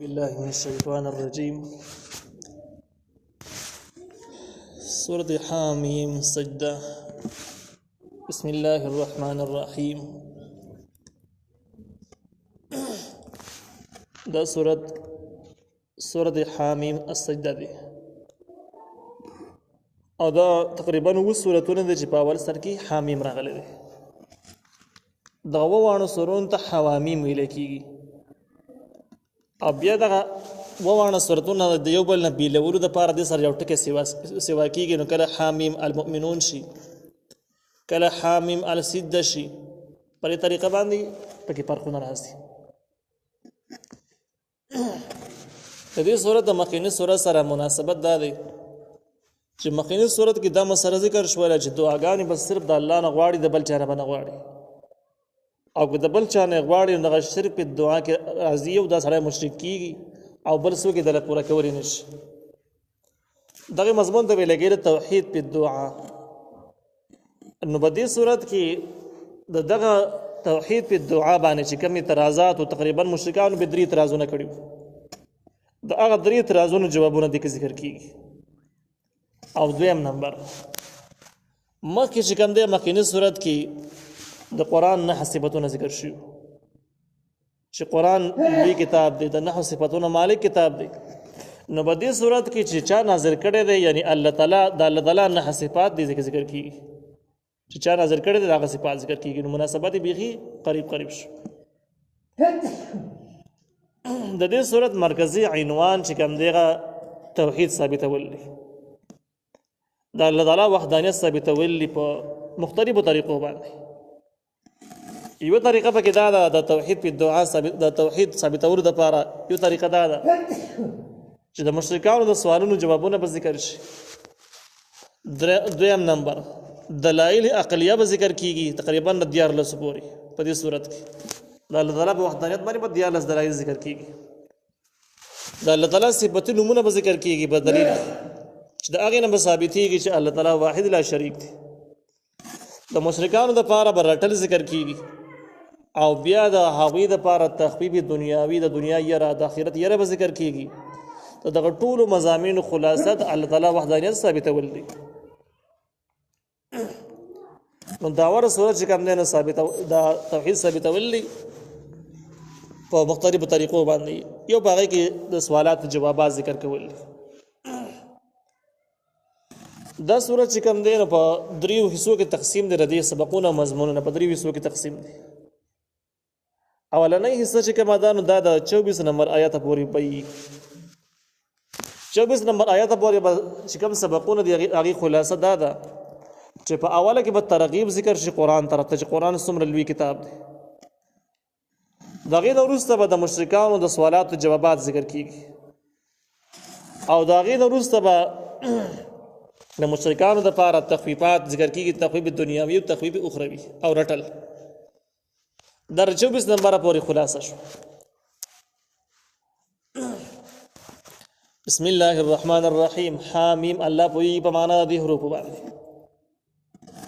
بالله من الشيطان الرجيم. سورة حاميم سجدة. بسم الله الرحمن الرحيم. دا سورة حاميم السجدة دي او دا تقریبا و سورتونه دي چې په اول سر کې حامیم راغلي دي. دا وانه سورون ته حوامیم ویل کیږي. او بیا دغه وانه سورتونه د یو بل نه بیلولو د پاره د سر یو ټکي سیوا کیږي. نو کله حامیم المؤمنون شي، کله حامیم السجده شي، په دې طریقه باندې ټکي فرقونه راځي. د دې سورت د مخکینی سورت سره مناسبت دا دی چې مخکینی سورت کې دا مسله ذکر شوله چې دعاګانې بس صرف د الله نه غواړي، د بل چا نه نه غواړي. او که د بل چا نه غواړي نو هغه شرک په دعا کې راځي او دا سړی مشرک کیږي او بل څوک یې دله پوره کولی نشي. دغه مضمون ته ویل کېږي توحید په دعا. نو په دې صورت کې د دغه توحید په دعا باندې چې کوم اعتراضات او تقریبا مشرکانو به درې اعتراضونه کړي، د هغه درې اعتراضونو جوابونه دې کې ذکر کیږي. او دویم نمبر مخکې چې کوم دی مخکینی صورت کې د قرآن 9 صفتونه ذکر شوي چې قرآن لوی کتاب دی، د 9 صفتونو مالک کتاب دی. نو په دې صورت کې چې چا نازل کړی دی یعنی الله تعالی د الله تعالی 9 صفات دي ذکر کیږي چې چا نازل کړی دی هغه صفات ذکر کیږي. نو مناسبت بیخي قریب شو. د دې صورت مرکزی عنوان چې کوم دیغه توحید ثابتول دي، د الله تعالی وحدانیت ثابتول په مختلفو طریقو باندې. یو طریقه پکې دا ده د توحید په دعا د توحید ثابتولو لپاره یو طریقه دا ده چې د مشرکانو د سوالونو جوابونه به ذکر شي. دویم نمبر دلایل عقلیه به ذکر کیږي تقریبا 14 پورې په دې صورت کې. د الله تعالی په وحدانیت باندې 14 دلایل ذکر کیږي. د الله تعالی صفات نمونه به ذکر کیږي په دلیل چې د هغې نه به ثابتېږي چې الله تعالی واحد لا شریک دی. د مشرکانو دپاره به رټل ذکر کیږي او بیا د هغوی دپاره تخفیف دنیاوي د دنیا یره د آخرت یره به ذکر کیږي. د دغه ټولو مضامینو خلاصه د الله تعالی وحدانیت ثابتول دي. نو دا وره صورت چې کوم دی نو د توحید ثابتول دي په مختلفو طریقو باندې. یو په هغې کې د سوالاتو جوابات ذکر کول دي. دا صورت چې کوم دی نو په 3 حصو کې تقسیم دی. د دې سبقونه مضمونونه په 3 حصو کې تقسیم دي. اولنۍ حصه چې کومه ده نو دا د 24 نمبر آیات پورې وي. 24 نمبر آیات پورې چې کوم سبقونه دي هغې خلاصه دا ده چې په اوله کې به ترغیب ذکر شي قرآن طرف ته چې قرآن څومره لوی کتاب دی. د هغې نه وروسته به د مشرکانو د سوالاتو جوابات ذکر کیږي او د هغې نه وروسته به د مشرکانو دپاره تخفیفات ذکر کیږي، تخفیف دنیاوي او تخفیف اخروي او رټل. در 24 نمبر پورې خلاصه شو. بسم الله الرحمن الرحیم. حامیم الله پوهیږي په معنا د دې حروفو باندې.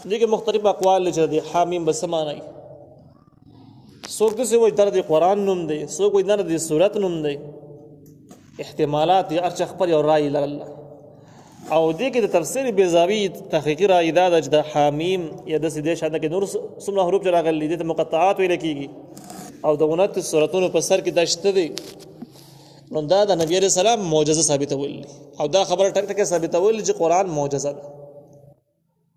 دې کې مختلف اقوال چې د حامیم به څه معنی. څوک داسې وایي دا د قرآن نوم دی، څوک وایي دا د سورت نوم دی. احتمالات یې هر چا خپل یو رایې لرله. او دې کې د تفسیر بیضاوي تحقیقي رایې دا ده چې د حامیم یا داسې دې شانته کې نور څومره حروف چې راغلي دې ته مقطعات ویل کېږي او د 29 سورتونو په سر کې دا شته دی. نو دا د نبي علیه السلام معجزه ثابتول دي او دا خبره ټک ټکه ثابتول چې قرآن معجزه ده.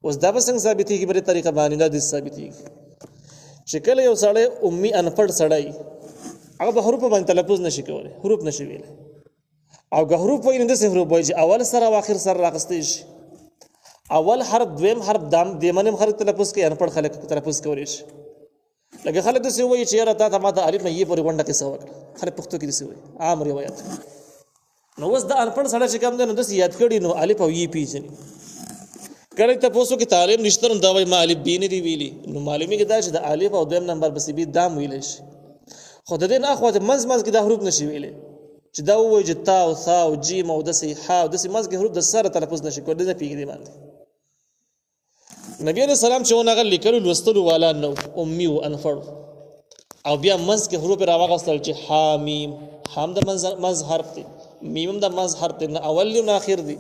اوس دا به څنګه ثابتېږي؟ په دې طریقه باندې دا داسې ثابتېږي چې کله یو سړی امي انپړ سړی هغه به حروفو باندې تلفظ نشي کولی، حروف نشي ویلی. او که حروف وایي نو داسې حروف وایي چې اول سره او آخر سره راخیستی شي. اول حرف دویم حرف دیمن هم خلک تلفظ کوي، انپړ خلک تلفظ کولی شي. لکه خلک داسې وایي چې یاره تا ته ما ته الف نه یې پورې غونډه قصه وکړه. خلک پښتو کې داسې وایي، عام روایت. نو اوس د انپړ سړی چې کوم دی نو داسې یاد کړي نو الف او یې پیژني. کله تاسو کې تعلیم نشته نو دا وایي ما الف بی نه دی ویلي. نو معلومیږي دا چې د الف او دویم نمبر پسې بي دام ویلی شي. خو د دې نه اخوا منځ کې دا حروف نشي ویلی چې دا ووایي چې تا او ثا او جیم او داسې حا او داسې منځ کې حروف د سره تلفظ نشي کولی. نه پوهېږي باندې نبي علیه السلام چې ونه هغه لیکلو لوستلو والا نه امي و انفړ او بیا منځ کې حروف راوغستل چې حامیم، حام د منځ حرف دی، میم د منځ حرف دی، نه اول دی نه اخر دی.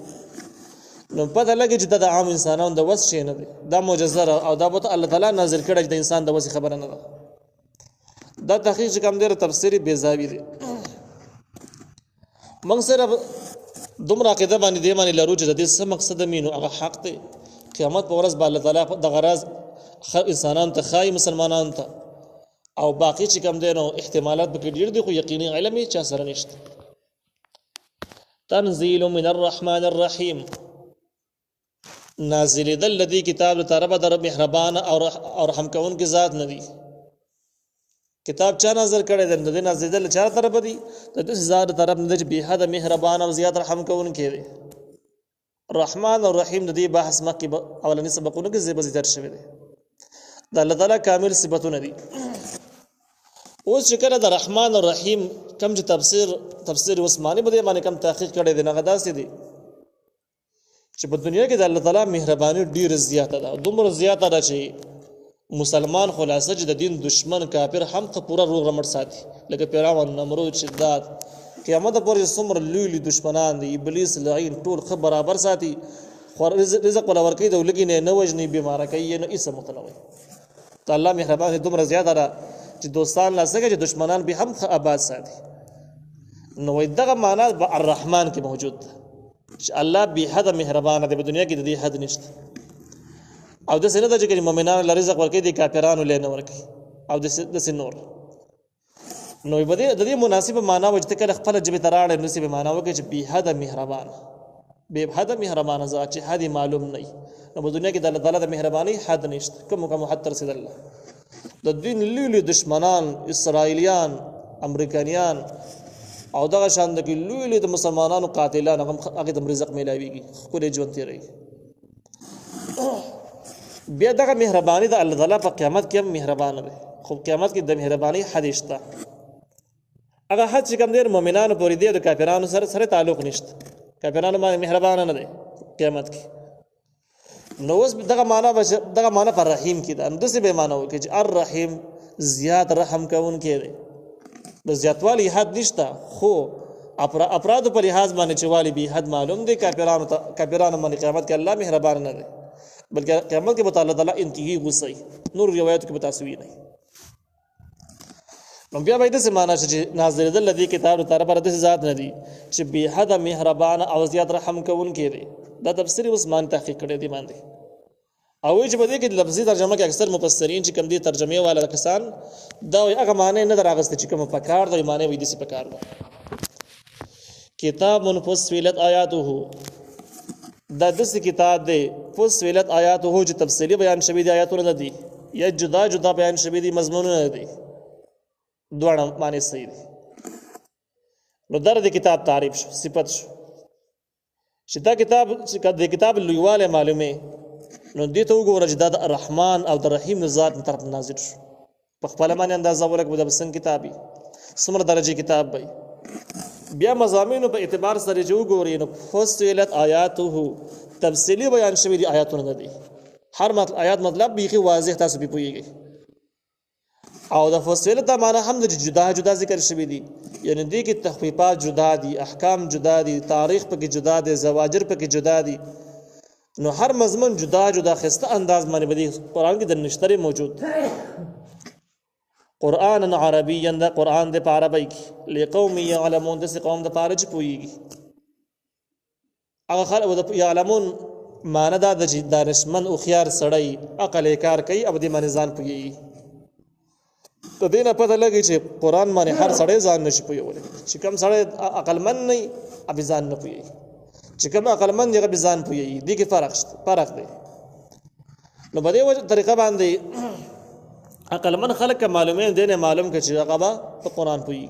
نو پته لګي چې دا د عام انسانانو د وس شی نه دی، دا معجزه او دا به الله تعالی نازل کړی چې د انسان د وس خبره نه ده. دا تحقیق چې کوم دی تفسیری بیزاوی دی. موږ سره دومره عقیده باندې دی باندې لرو چې د دې څه مقصد مینو هغه حق دی. قیامت په ورځ به الله تعالی د غراض انسانانو ته خای مسلمانانو ته او باقی چې کوم دی نو احتمالات به ډیر دي، خو یقیني علم یې چا سره نشته. تنزیل من الرحمن الرحیم، نازل دل لدی کتاب طرف در مهربان او رحم کون کی ذات ندی. کتاب چا نازل کړي د دې نازل دل چا طرف دی؟ د دې ذات طرف نه چې به حد مهربان او زیات رحم کون کی دی. رحمان او رحیم د دې بحث مکه اولنی سبقونه کې زیبه ذکر شوی دی. د الله تعالی کامل صفاتونه دي. اوس چې کله د رحمان او رحیم کم چې تفسیر عثماني بده باندې کم تحقیق کړي دی، نه غدا سي دي چې په دنیا کې د الله تعالی مهرباني ډیر زیاته ده، دومره زیاته ده چې مسلمان خلاصه چې د دین دشمن کافر هم ته پورا روغ رمټ ساتي، لکه فرعون، نمرود، شداد، قیامت پورې څومره لوی دشمنان دي، ابلیس لعین ټول خبر برابر ساتي، خو رزق ولا ورکی د ولګي نه وجني بیمار کوي نه اسه متنوي. ته الله مهرباني دومره زیاته ده چې دوستان لاسګه چې دشمنان به هم آباد ساتي. نو دغه معنا الرحمن کې موجود ده چې الله به حد مهربان دی، په دنیا کې د دې حد نشته. او د سینه د چې مؤمنانو لپاره رزق ورکړي دي، کافرانو لپاره نه ورکړي، او د سینور نو به د دې مناسبه معنا وجته کله خپل جبه تراړ نصیب معنا وکړي چې به حد مهربان، به حد مهربان ذات چې حد معلوم نه وي. نو په دنیا کې د الله تعالی د مهرباني حد نشته. کوم حد تر رسید الله د دین لوی دشمنان اسرائیلیان، امریکایان او دغه شان د لوی د مسلمانانو قاتلان هغه د رزق ملاويږي، خو له ژوند تیری. بیا دغه مهرباني د الله تعالی په قیامت کې هم مهربان دی، خو قیامت کې د مهرباني حد شته. هغه حد چې کوم دی مؤمنانو پورې دی، د کافرانو سره تعلق نشته. کافرانو باندې مهربان نه دی قیامت کې. نو اوس دغه معنا پر رحیم کې ده، نو دسه به معنا وکړي چې الرحیم زیات رحم کوون کې دی. د زیاتوالی حد نشته، خو افراد په لحاظ باندې چې والی به حد معلوم دی. کافرانو باندې قیامت کې الله مهربان نه دی، بلکې قیامت کې به الله تعالی انتهایی غصه. نور روایتو کې به تاسو وینئ. نو بیا به دې معنا چې نازل دل دې کتاب طرف پر دې ذات نه دی چې به حد مهربان او زیات رحم کوون کې دی. دا تفسیر عثمان تحقیق کړی دی باندې. او چې په دې کې لفظي ترجمه کې اکثر مفسرین چې کوم دي ترجمه والا کسان دا هغه معنی نه دراغسته چې کوم پکار دی، معنی وې دي سي پکار دی. کتاب منفصلت آیاته، دا داسې کتاب دی فصلت آیاته چې تفصیلی بیان شوی دی، آیاتونه نه دي یا جدا جدا بیان شوی دی، مضمونونه نه دي. دوه معنی صحیح دي. نو در دې کتاب تعریف شو، صفت شو چې دا کتاب چې د کتاب لویواله معلومه. نو دې ته وګوره چې دا د الرحمن او د رحیم ذات طرف نازل شو. په خپل باندې اندازه ولکه د بسن کتابي څومره درجه کتاب وي. بیا مضامینو په اعتبار سره چې وګورئ نو فصلت آیاته تفصیلی بیان شوی دی، آیاتونه نه دي. هر آیات مطلب بیخي واضح تاسو به پوهیږئ. او د فصلت معنا هم د جدا جدا ذکر شوی دی، یعنی دې کې تخفیفات جدا دي، احکام جدا دي، تاریخ پکې جدا دي، زواجر پکې جدا دي. نو هر مضمون جدا جدا خسته انداز باندې بدی قرآن کې د نشتري موجود. قرآن عربی دا قرآن د عربی کې لقوم یعلمون، د قوم د پاره چې پويږي. هغه خلک د یعلمون معنا دا د دانشمن او خيار سړی عقل کار کوي او د منځان پويږي. ته دینه پته لګي چې قرآن باندې هر سړی ځان نشي پويولای. چې کوم سړی عقلمن نه ابي ځان نه پويږي، چې کوم عقلمن دی به ځان پويږي. دي کې فرق دی. نو په دې طریقه باندې عقلمن خلک معلومه دي نه معلوم کړي چې هغه په قرآن پويږي،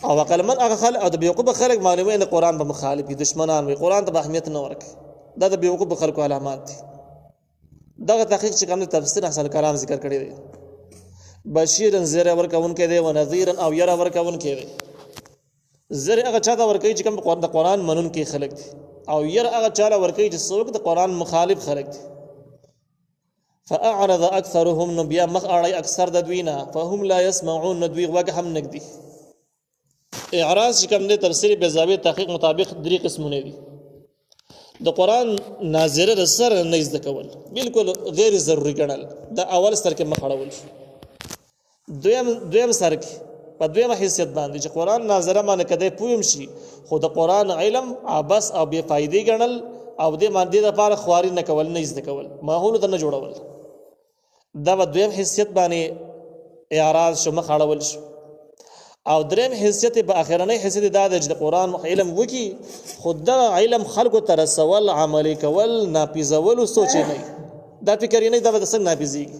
او عقلمن هغه خلک او د بیوقوف خلک معلومه نه قرآن په مخالف دي، دشمنان وي، قرآن ته اهمیت نه ورکړي. دا د بیوقوف خلکو علامات دي. دغه تحقیق چې کوم تفسیر احسن کلام ذکر کړی دی، بشیرن زیر ورکون کې دی، و نذیرا او ير ورکون کې دی. زیر هغه چاته ورکوي چې کوم د قرآن منون کې خلک دي، او ير هغه چاله ورکوي چې څوک د قرآن مخالف خلک دي. فاعرض اکثرهم نو بیا مخ اړای اکثر د دوی نه فهم لا يسمعون نو دوی وګ هم نګدي. اعراض چې کوم دی تفسیر بیضاوی تحقیق مطابق درې قسمونه دي. د قران ناظره د سر نه زده کول بالکل غیر ضروري ګڼل، د اول سر کې مخ اړول. دویم سر کې په دویمه حیثیت باندې چې قران ناظره باندې کده پویم شي خو د قران علم عبس او بے فائدې ګڼل او د باندې د لپاره خواري نه کول، نه زده کول، ماحول ته نه جوړول. دا په دویم حیثیت باندې اعراض شو، مخ اړول شو. او دریم حیثیت په اخرنۍ حیثیت دا د قرآن علم وکي خود دا علم خلکو ته رسول، عملي کول، ناپیزول او سوچ نه دا فکر نه دا د څنګه ناپیزيږي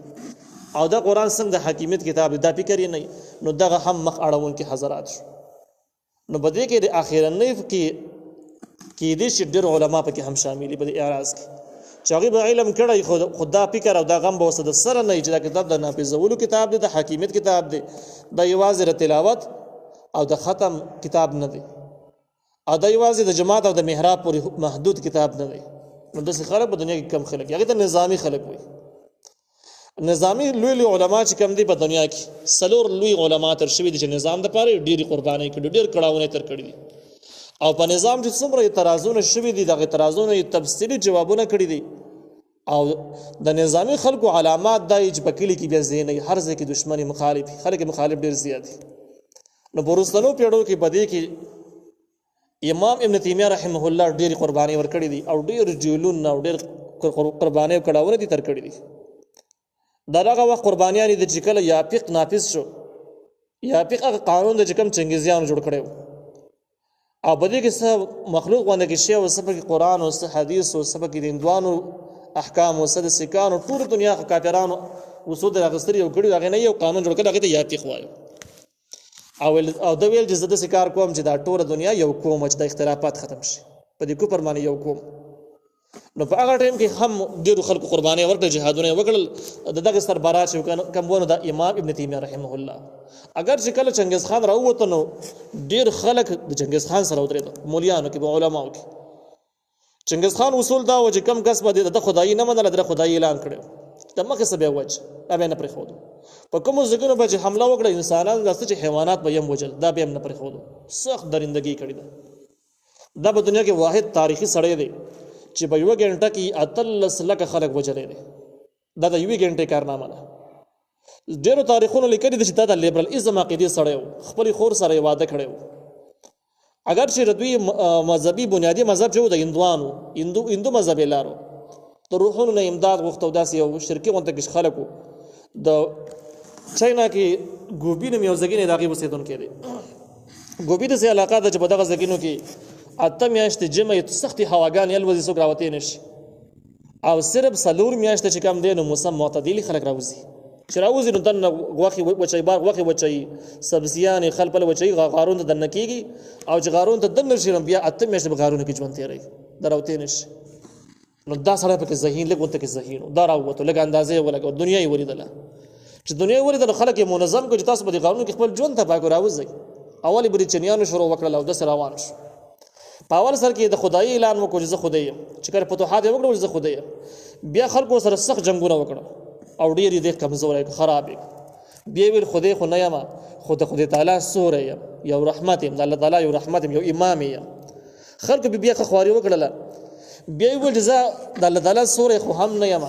او دا قرآن څنګه د حکیمیت کتاب دا فکر نه نو دغه هم مخ اړون کې حضرات شو. نو بده کې د اخرنۍ کې د شي ډېر علما په کې هم شاملي په اعراض کې چې هغه به علم کړی خدا فکر او دا غم به وسد سره نه چې دا کتاب د ناپیزولو کتاب دی، د حکیمیت کتاب دی، د یوازې تلاوت او د ختم کتاب نه دی، او د یوازې د جماعت او د محراب پورې محدود کتاب نه دی. نو د خلک په دنیا کې کم خلک هغه ته نظامی خلک وي. نظامی لوی علما چې کم دي په دنیا کې سلور لوی علما تر شوی دي چې نظام د پاره ډېری قرباني کړي، ډېر کړهونه تر کړي دي او په نظام چې څومره اعتراضونه شوي دي دغه اعتراضونه تفصیلي جوابونه کړي دي. او د نظامی خلکو علامات دای چې په کلی کې بیا زینې هر ځای کې دشمنی مخالف خلک مخالف ډېر زیات دي. نو پرستانو پیړو کې بدې کې امام ابن تیمیه رحمه الله ډېر قرباني ورکړي دي او ډېر جیلون او ډېر قرباني کړهونه دي تر کړي دي. دغه وخت قربانیان دي چې کله یافق نافذ شو، یافق هغه قانون د کوم چنګیزیان جوړ کړو او بدې کې څه مخلوق باندې کې شی او سبق قرآن او حدیث او سبق دندوانو احکام او صد سکانو ټول دنیا کافرانو وسود راغستري او کړي هغه نه یو قانون جوړ کړي هغه ته یافق وایو او د ویل چې زده سکار کوم چې دا ټول دنیا یو کوم چې د اختلافات ختم شي په دې کو پرمانه یو کوم. نو په هغه ټیم کې هم ډیرو خلکو قرباني ورکړل، جهادونه وکړل. دغه سربراہ چې کوم ونه د امام ابن تیمیه رحمه الله اگر چې کله چنګیز خان راووته نو ډیر خلک د چنګیز خان سره ودرېدل، مولیانو کې به علماو کې. چنګیز خان اصول دا و چې کم کس به د خدای نه منله د خدای اعلان کړو د مخه سبه وجه ابه نه پرې خو په کوم ځګونو به حمله وکړه انسانان داسې چې حیوانات به يم وجل دا به هم نه پرې خو سخت درندګي کړی دا په دنیا کې واحد تاریخي سړی دی چې په یو غنټه کې اتلس لک خلک وجلې دي. دا د یو غنټې کارنامه ده. ډېرو تاریخونو لیکلي دي چې دا د لیبرل ازم عقیدې سړی خپل خور سره واده کړی اگر چې دوی مذهبي بنیادی مذهب جو د هندو مذهب لارو د روحونو نه امداد غوښتو داسې یو شرکي غونډه کې خلکو د چاینا کې ګوبی نه میوزګینې داغي وسیدون کېدی. ګوبی د سي علاقه د په دغه ځګینو کې اته میاشتې جمعې سختي هواګان یلوځي سو راوته نشي او صرف سلور میاشتې چې کم دینو موسم معتدلی خلک راوځي چې راوځي نو دنه غوخي وچي باغ غوخي وچي سبزيان خلپل وچي غارون ته دنه کیږي او چې غارون ته دنه شي بیا اته میاشتې به غارون کې ژوند تیری دراوته نشي. نو دا سره په ذهین لګونته کې ذهین دا راوته لګ اندازې ولګ دنیا یې ولیدله چې دنیا یې ولیدله خلک منظم کو چې تاسو به غارون کې خپل ژوند ته باګو راوځي. اولی بریټانیانو شروع وکړل او د سره روان شو. په اول سر کې د خدای اعلان وکړ چې زه خدای یم چې کله فتوحات وکړو زه خدای یم. بیا خلکو سره سخت جنگونه وکړو او ډېر دې کمزورې خراب بیا ویل خدای خو نه یم خدای تعالی سورې یم یو رحمت یم الله تعالی یو رحمت یم یو امام یم. خلکو بیا خواري وکړل بیا ویل زه د الله تعالی سورې خو هم نه یم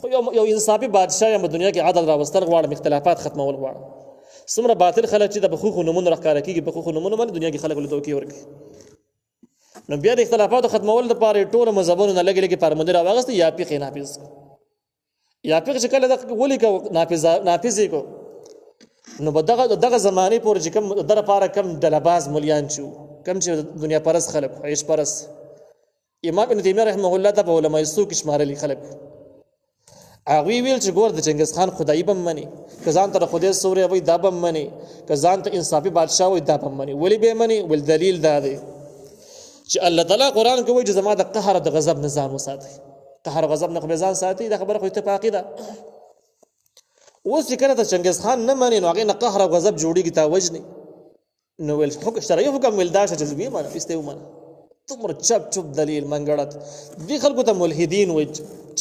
خو یو انصافي بادشاہ یم دنیا کې عدل راوستل غواړم اختلافات ختمول غواړم. څومره باطل خلک چې د بخوخو نمونه راښکاره کیږي بخوخو نمونه باندې دنیا کې خلک له دوکي ورګي. نو بیا د اختلافاتو ختمول لپاره ټول مذهبونو نه لګي پارمندر واغست یا پیخ نافذ یا پیخ چې کله د ولي کو نافذ کو نو دغه زمانه پورې چې کم در لپاره کم دلباز مليان شو کم چې دنیا پرس خلک عيش پرس. امام ابن تیمیه رحمه الله د علماء سو کې شمارلي خلک هغه ویل چې ګور د چنګیز خان خدای بم مني کزان ته خدای سوري وای دا بم مني کزان ته انصافي بادشاہ وای دا بم مني ولی به مني ول دلیل دا دی چې الله تعالی قران کې وایي چې زما د قهر او د غضب نظام وساتي. قهر او غضب نه خبرزان ساتي دا خبره خو اتفاقی ده. اوس چې کله ته چنګیز خان نه مانی نو هغه نه قهر او غضب جوړیږي تا وجني نو ول حکم شرعي حکم ول دا چې زوی مانه استو مانه تمر چپ دلیل منګړت دي خلکو ته ملحدین وای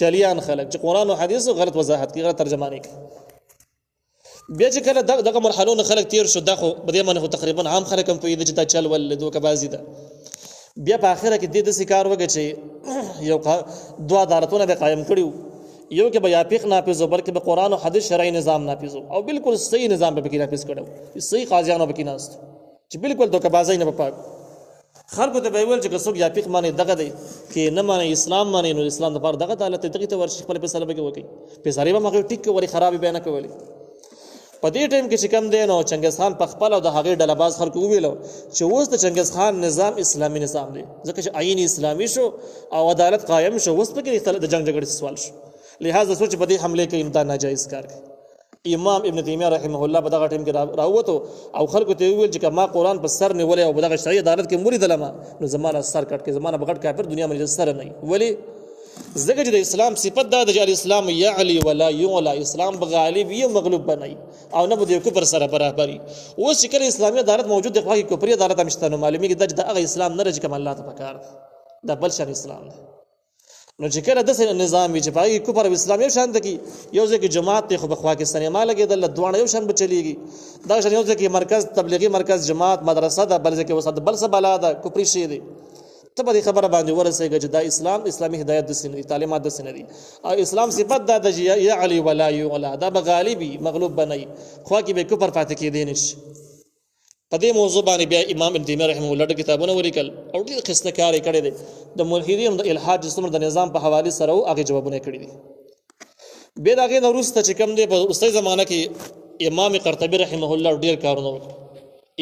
چلیان خلک چې قرآن او حدیث غلط وضاحت کوي، غلط ترجمانی کوي. بیا چې کله دغه مرحلو خلک تیر شو، دا خو په دې باندې خو تقریبا عام خلک هم پوهېده چې دا چل ول دوکهبازي ده. بیا په آخره کې دې داسې کار وکړي چې یو دوه عدالتونه به قایم کړي وو، یو کې به یا فقه نافظ و بلکې به قرآن او حدیث شرعي نظام نافظ و او بالکل صحیح نظام به پکې نافظ کړی و، صحیح قاضیان به پکې ناست چې بالکل دوکهبازۍ نه به پاک. خلکو ته به ویل چې که څوک یا فقه ماني دغه دی کې نه ماني اسلام ماني، نو اسلام دپاره دغه عدالت دی، دغې ته ورشي خپله فیصله به وکړي. فیصلې به هم هغې ټیک ولې خرابې به نه کولې. په دې ټایم کې چې کم دی نو چنګیز خان په خپله او د هغې ډلهباز خلکو وویلو چې اوس د چنګیز خان نظام اسلامي نظام دی، ځکه چې آیین اسلامي شو او عدالت قایم شو، اوس پکې د جنګ جګړې سوال شو. لہذا سوچ په دې حملې کې دا ناجایز کار کوي. امام ابن تیمیه رحمه الله په دغه ټایم کې راووتو او خلکو ته وویل چې که ما قرآن په سر نیولی او په دغه شرعي عدالت کې ولیدلم نو زما نه سر کټ کړي، زما نه به غټ کافر دنیا باندې سره نه وي. ولې؟ ځکه چې د اسلام صفت دا ده چې الاسلام یعلی ولا یعلی، اسلام به غالب وي او مغلوب به نه وي او نه به د کفر سره برابر وي. اوس چې کله اسلامي عدالت موجود دی، خو هغې کفري عدالت هم شته، نو معلومېږي دا چې د هغه اسلام نه دی چې کوم الله ته پکار دی، دا بل شان اسلام دی. نو چې کله داسې نظام وي چې په هغې کفر او اسلام یو شان ته کي، یو ځای کې جماعت دی خو په خوا کې سینما لګېدل، دواړه یو شان به چلېږي. دغه شان یو ځای کې مرکز تبلیغي مرکز جماعت مدرسه ده، بل ځای کې اوس بل څه بلا ده، کفري شی دی. ته په دې خبره باندې ورسېږه چې دا اسلام اسلامي هدایت داسې نه دي، تعلیمات داسې نه دي. او اسلام صفت دا ده چې یعلی ولا یعلی، دا به غالب وي مغلوب به نه وي، خوا کې به کفر پاتې کېدی نه شي. په دې موضوع باندې بیا امام ابن تیمیه رحمه الله ډېر کتابونه ولیکل او ډېر قسطه کار یې کړی دی. د ملحدینو د الحاد چې څومره د نظام په حوالې سره و هغې جوابونه یې کړي دي. بیا د هغې نه وروسته چې کوم دی په وروستۍ زمانه کې امام قرطبي رحمه الله ډېر کارونه وکړل.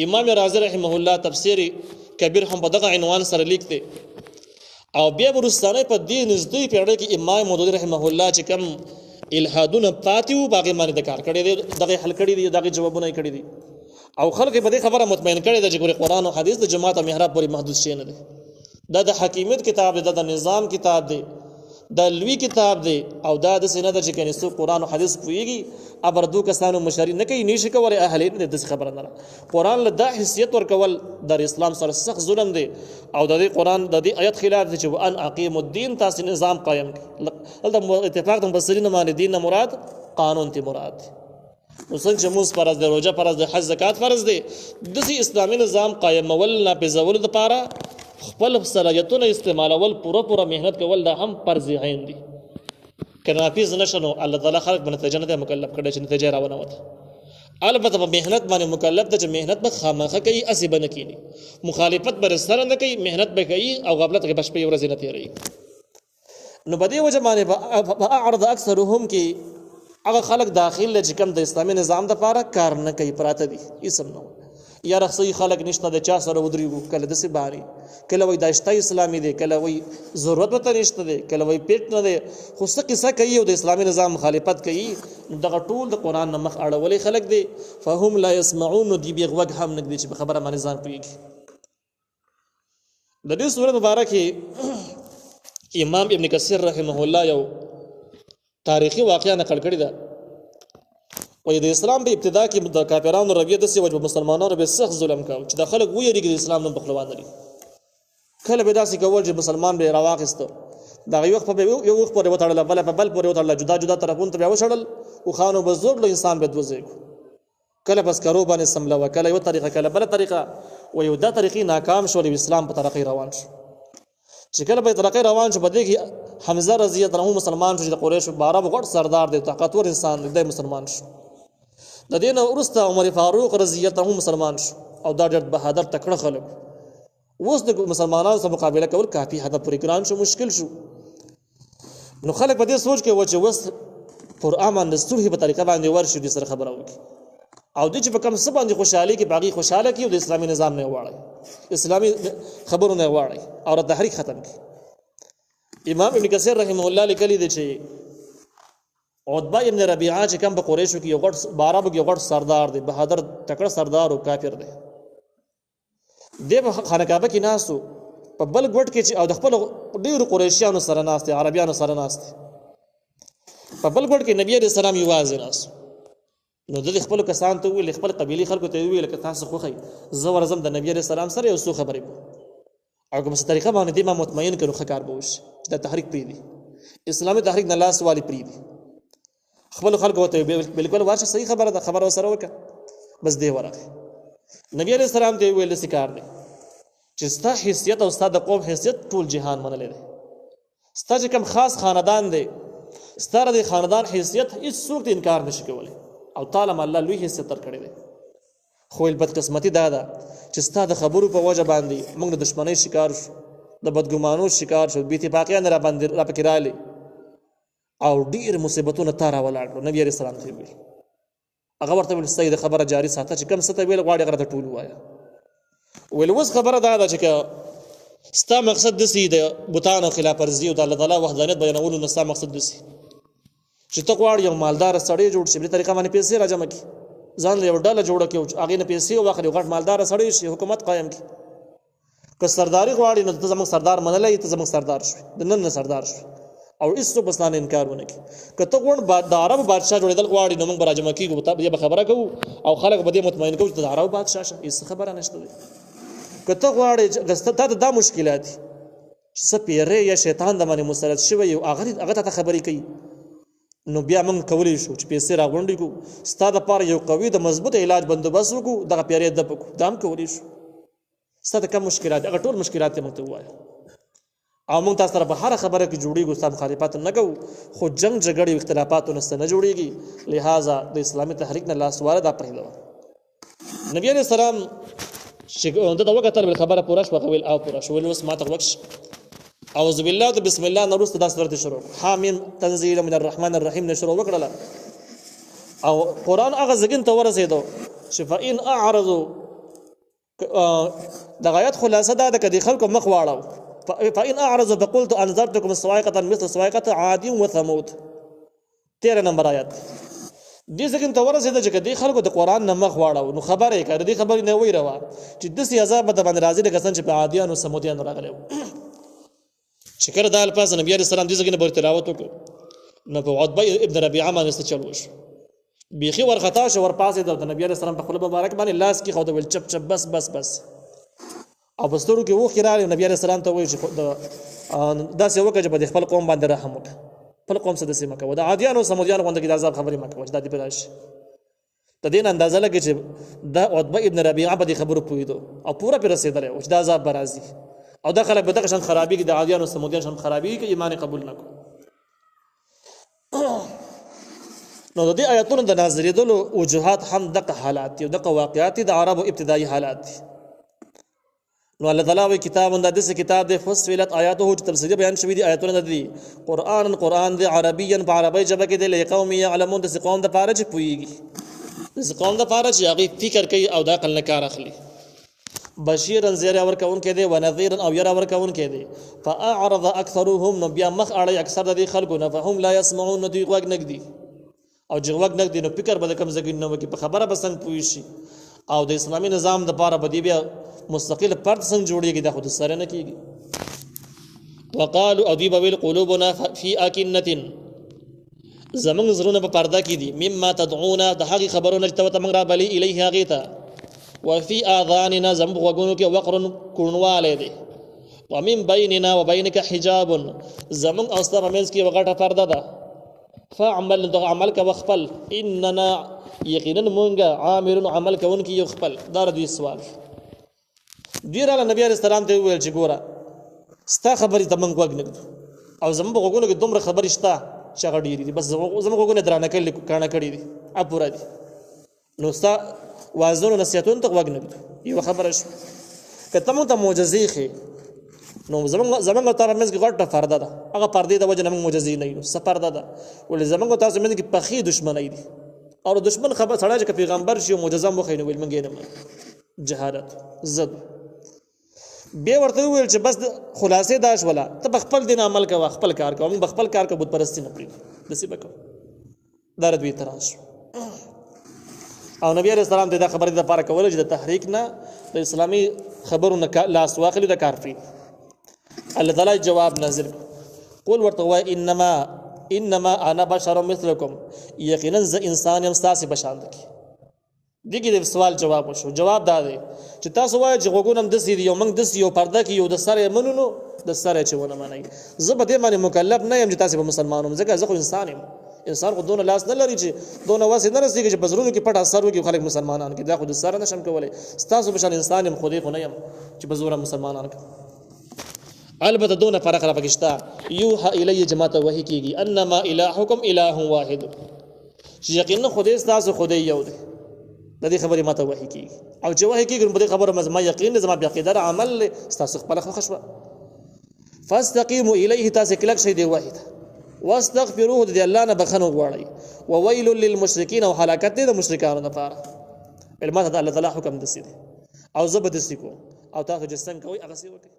امام رازي رحمه الله تفسیر کبیر هم په دغه عنوان سره لیک دی. او بیا وروستانه په دې نږدې پیړۍ کې امام مودودي رحمه الله چې کوم الحادونه پاتې وو په هغې باندې د کار کړی دی، دغې حل کړي دي، دغې جوابونه یې کړي دي. او خلک په دې خبره مطمئن کړي ده چې ګورې قرآن او حدیث د جماعت او محراب پورې محدود شی نه دی، دا د حکیمیت کتاب دی، دا د نظام کتاب دی، دا لوی کتاب دی. او دا داسې نه ده چې کنې څوک قرآن او حدیث پوهېږي ابر دو کسانو مشري نه کوي، نشي کولی اهل نه دی، داسې خبره نه ده. قرآن له دا حیثیت ورکول د اسلام سره سخت ظلم دی او د دې قرآن د دې آیت خلاف دی چې وان اقیموا الدین، تاسې نظام قایم کړي. هلته اتفاق د مفسرینو باندې دین نه مراد قانون تی مراد دی. نو څنګه چې مونځ فرض دی، روژه فرض دی، حج زکات فرض دی، داسې اسلامي نظام قایمول نافظولو دپاره خپل صلاحیتونه استعمالول، پوره محنت کول دا هم فرض عین دي. که نافظ نشه نو الله تعالی خلق به نتیجه نه دی مکلف کړی چې نتیجه راونه وته. البته په محنت باندې مکلف ده چې محنت به خامخه کوي، هسې به نه کیني، مخالفت به سره نه کوي، محنت به کوي او غفلت کې به شپې ورځې نه تېروي. نو په دې وجه باندې په اعرض اکثرهم کې هغه خلک داخل چې کوم د اسلامي نظام دپاره کار نه کوي، پراته دي، هېڅ هم نه وایي. یا رخصوي خلک نشته د چا سره ودرېږو، کله داسې باري، کله وایي دا شته اسلامي دی، کله وایي ضرورت ورته نشته دی، کله وایي پیټ نه دی، خو څه قصه کوي او د اسلامي نظام مخالفت کوي. دغه ټول د قرآن نه مخ اړولی خلک دی. فهم لا یسمعون، نو دوی بې غوږ هم نه ږدي چې په خبره باندې ځان پوهېږي. د دې سورت مبارک کې امام ابن کثیر رحمه الله یو تاریخي واقعه نقل کړې ده. وایي د اسلام په ابتدا کې د کافرانو رویه داسې وه چې مسلمانانو به سخت ظلم کاوه چې دا خلک ویرېږي د اسلام نوم په خوله باندې. کله به داسې کول چې مسلمان به یې راواخېسته، د هغې وخت به یو وخت پورې وتړله، بله په بل پورې وتړله، جدا جدا طرفونو ته بیا وشړل، اوښانو به زور له انسان به دوزې کړو، کله په سکرو باندې سملوه، کله یوه طریقه کله بله طریقه. وایي دا طریقې ناکام شولې، اسلام په ترقۍ روان شو. چې کله په ترقۍ روان شو، په دې کې حمزه رضی الله عنه مسلمان شو چې د قریشو عربو غټ سردار دی، طاقتور انسان دی، دی مسلمان شو. د دې نه وروسته عمر فاروق رضی الله عنه مسلمان شو او دا ډېر بهادر تکړه خلک. اوس د مسلمانانو سره مقابله کول کافي حد پورې ګران شو، مشکل شو. نو خلک په دې سوچ کې و چې اوس پر امن د صلح په طریقه باندې ورشي، دې سره خبره وکړي او دې چې په کوم څه باندې خوشحالي کې باغي خوشحاله کړي او د اسلامي نظام نه واړي، اسلامي خبرو نه واړي او د تحریک ختم کړي. امام ابن کثیر رحمه الله لیکلی دی چې عتبه ابن ربیعه چې کوم په قریشو کې یو غټ عربو کې یو غټ سردار دی، بهادر تکړه سردار او کافر دی. دی په خانه کعبه کې ناست و، په بل ګوټ کې چې او د خپلو ډېرو قریشیانو سره ناست دی، عربیانو سره ناست دی. په بل ګوټ کې نبي علیه السلام یوازې ناست. نو د خپلو کسانو ته وویل، خپل قبیلې خلکو ته یې وویل که تاسو خوښئ زه ورځم د نبي علیه السلام سره یو څو خبرې به او که په څه طریقه باندې دې ما مطمئن کړو ښه کار به وشي چې دا تحریک پرېږدي. اسلامي تحریک نه لاس والی پریدي خپل خلکو ته بالکل ورشه صحیح خبره ده خبره سره وکړه بس دی ورغه نبی عليه السلام ته ویل سکار دی چې ستا حیثیت او ستا د قوم حیثیت ټول جهان منلی دی ستا چې کوم خاص خاندان دی ستا د خاندان حیثیت هیڅوک انکار نشي کولی او تعالی الله لوی حیثیت تر کړی دی خو بدقسمتي دا ده چې ستا د خبرو په وجه باندې موږ د دشمنۍ شکار شو د بدګمانو شکار شو بې اتفاقیان را باندې را پکې رالي او ډیر مصیبتونه تا راولاړ نبی عليه السلام ته ویل هغه ورته ویل سید خبره جاری ساته چې کم څه ته ویل غواړي هغه ته ټول وایه ویل اوس خبره دا ده چې ستا مقصد داسې د بوتانو خلاف ورزي او د الله تعالی وحدانیت بیانولو نه ستا مقصد داسې چې ته غواړې یو مالدار سړی جوړ شي بلې طریقه باندې پیسې راجمع کړي ځان له یو ډله جوړه کړي هغې نه پیسې واخلي غټ مالدار سړی شي حکومت قایم کړي که سرداري غواړي نو ته زموږ سردار منلی ته زموږ سردار شوي د نن نه سردار شوي او هېڅوک به ستا نه انکار ونه کړي که ته غواړې د عربو بادشاه جوړېدل غواړي نو موږ به راجمع کېږو دې به خبره کوو او خلک به دې مطمئن کوو چې ته د عربو بادشاه شه هېڅ خبره نشته دی که ته غواړې تا ته دا مشکلات دي چې څه پیری یا شیطان د باندې مسلط شوی او هغه ته خبرې کوي نو بیا موږ کولی شو چې پیسې راغونډې کړو ستا دپاره یو قوي د مضبوط علاج بندوبست وکړو دغه پیری دب کړو دا هم کولی شو ستا ته کم مشکلات دي هغه ټول مشکلات یې موږ ته ووایه او موږ تاسو سره په هره خبره کې جوړېږو ستا مخالفت نه کوو خو جنګ جګړې او اختلافاتو نه نه جوړېږي لہذا د اسلامي تحریک نه لاس واره دا پرېږدوه نبي علیه السلام چې دته وکتل بالخبره پوره شوه هغه ویل او پوره شو ویل اوس ما ته وکش اعوذ بالله بسم الله نه وروسته دا سورت شروع حامیم تنزیل من الرحمن الرحیم نه شروع وکړله او قرآن هغه زګین ته ورسېدو چې فإن اعرضوا د آیات خلاصه دا ده که د خلکو مخ واړو فإن اعرضوا فقلت انذرتكم صواعقة مثل صواعقة عاد وثمود 13 نمبر آیات دې ځکه ته ورسېده چې د خلکو د قرآن نه مخ واړو نو خبره یې کړه دې خبرې نه ویروه چې داسې عذاب به د باندې راځي لکه څنګه چې په عادیانو سمودیانو راغلی چې کله دا الفاظ نبی عليه السلام دې ځکه نه بر تلاوت وکړو نو په عتبه ابن ربيعه باندې څه چل وشو بیخي ورخطا شو ورپاسېده د نبی عليه السلام په خپل مبارک باندې لاس کې خو د ویل چپ چپ بس بس بس او په سترګو کې اوښکې راغلې نبي عليه السلام ته وایي چې داسې وکړه چې په خپل قوم باندې رحم وکړه خپل قوم څه داسې مه کوه د عادیانو سمودیانو غوندې کې د عذاب خبرې مه کوه چې دا دې پرې راشي د دې نه اندازه لګي چې دا عتبه ابن ربيعه په دې خبرو پوهېدو او پوره پرې رسېدلی و چې دا عذاب به راځي او دا خلک به دغه شان خرابېږي د عادیانو سمودیانو شان خرابېږي که ایمان قبول نه کړو نو د دې آیاتونو د نازلېدلو وجوهات هم دغه حالات دي او دغه واقعات دي د عربو ابتدایي حالات دي نو الله تعالی وی کتاب دا دسه کتاب د فصلت آیاته چې تفصیلی بیان شوی دي آیاتونه دي قران دی عربیا په عربی ژبه کې د قوم یعلمون د قوم د پاره چې پویږي د قوم د پاره چې هغه فکر کوي او د عقل نه کار اخلي بشیرا زیر اور کون کې دي و نذیرا او ير اور کون کې دي فاعرض اکثرهم نو بیا مخ اړي اکثر د خلکو نه فهم لا يسمعون دوی وګ نګدي او چې وګ نګدي نو فکر به کم زګین نو کې په خبره بسنګ پوي شي او د اسلامي نظام د پاره بدی بیا مستقل فرد څنګه جوړیږي دا خود سره نه کیږي وقالوا اديب بالقلوبنا في اكنه زمن زرونه په پرده کې دي مما تدعونا د هغه خبرونه چې ته موږ را بلی الیه هغه ته وفي اذاننا ذنب وغونو کې وقر کونواله دي ومن بيننا وبينك حجاب زمن او ستاسو منځ کې وغټه پرده ده فعمل د عمل کا وخپل اننا یقینا مونږه عاملون عمل کوونکی یو خپل دا دوی سوال دیراله نبی عليه السلام ته ویل چې ګوره ستا خبرې ته موږ وګ نګدو او زموږ په غوږونو کې دومره خبرې شته چې هغه ډېرې دي بس زموږ غوږونه درانه کاڼه کړي دي پوره دي نو ستا وعظونو نصیحتونو ته وګ نګدو یوه خبره شوه که ته موږ ته معجزې ښې نو زموږ تر منځ کې غټه پرده ده هغه پردې د وجې نه موږ معجزې نه یو څه پرده ده ولې زموږ تاسو منځ کې پخې دشمنۍ دي او دشمن خبر سړی چې پیغمبر شي او معجزه مو خینو ویل موږ یې نه جهادت زد بیا ورته ویل چې بس خلاصې دا شوله ته په خپل دین عمل کوه خپل کار کوه موږ خپل کار کوو بت پرستی نه پرېږدو داسې به کوو دا دوی اعتراض شو او نبی علیه السلام ته دا خبرې دپاره کوله چې د تحریک نه د اسلامي خبرو نه لاس واخلي د کار پرېږدي الله تعالی جواب نازل قول ورته وایي انما انا بشر مثلکم یقینا زه انسان یم ستاسې په شان کې دغه د سوال جواب وشو جواب دا دی چې تاسو وایئ چې غوږونه هم داسې دي یو موږ داسې یو پرده کې یو د سره یې منو نو د سره چې ونه منئ زه به دې باندې مکلف نه یم چې تاسې به مسلمان وم ځکه زه خو انسان یم انسان خو دونه لاس نه لري چې دونه وس نه رسېږي چې په زړونو کې پټ اثر وکړي خلک مسلمانان کړي دا خو د سره نشم کولی ستاسو په شان انسان یم خو دې خو نه یم چې په زوره مسلمانان کړي البته دونه فرق را پکې شته یوحى الی چې ماته وحي کېږي انما الهکم اله واحد چې یقینا خدای ستاسو خدای یو دی د دې خبرې ماته وحي کېږي او چې وحي کېږي نو په دې خبره ما یقین دی زما بیا عقیده عمل ستاسو خپله خوښه شوه فاستقیموا الیه تاسې کلک شئ دې وحي ته واستغفروه د الله نه بخنه غواړئ وویل للمشرکین او هلاکت دی د مشرکانو لپاره علمات د الله تعالی حکم دسي دی او زه به دسي کوم او تاسو چې څنګه کوئ هغسې وکړئ